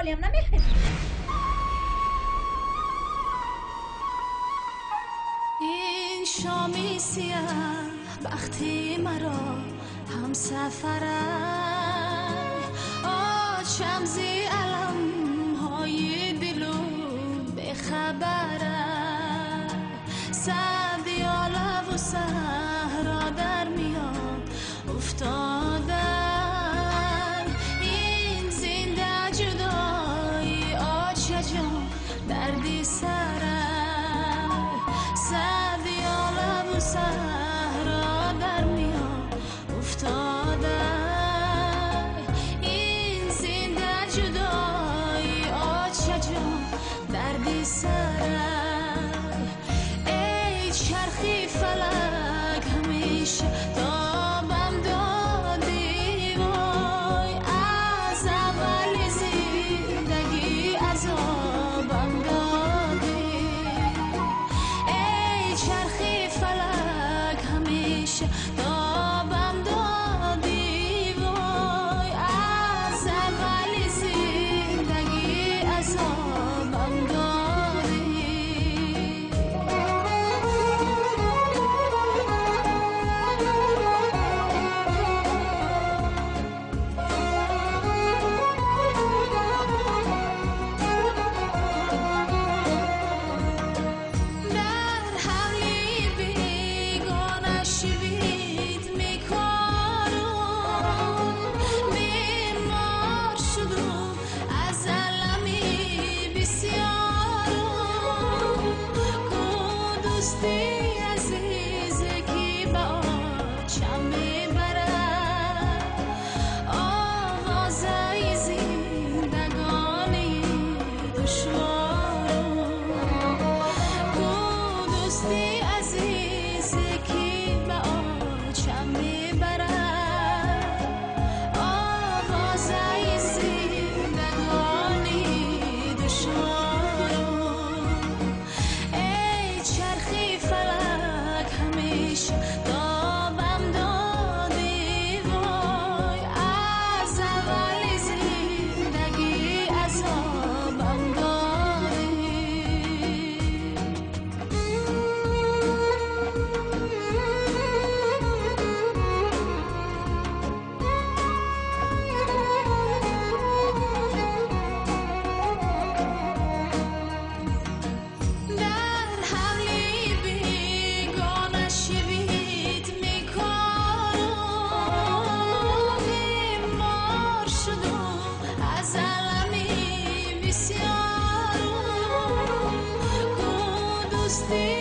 خیلی هم نمیخواد. این شامی سیاه وقتی مرا هم سفره آچمزی علم های دلو بخبره سدیاله و صحرا در میاد افتادن این زنده جدایی آچه جان دردی سره سدیاله و صحرا در میاد افتادن این زنده جدایی آچه جان دردی سره ای چرخی فلک همیشه تابم دادی وای از اول زندگی عذابم دادی ای چرخی فلک همیشه تابم دادی وای از اول زندگی عذابم دادی در حملی بیگانه شوید میکارم بیمار شدم از علمی بسیارم کو دوستی عزیز کی با آچم میبرد آوازه زندگانی دشوارم کو دوستی عزیز کی به آچم میبرد آوازه زندگانی دشوارم ای چرخی فلک همیشه تابم دادی وای از اول زندگی عذابم دادی در حملی بیگانه شوید میکارم بیمار شدم از علمی بسیارم کو دوستی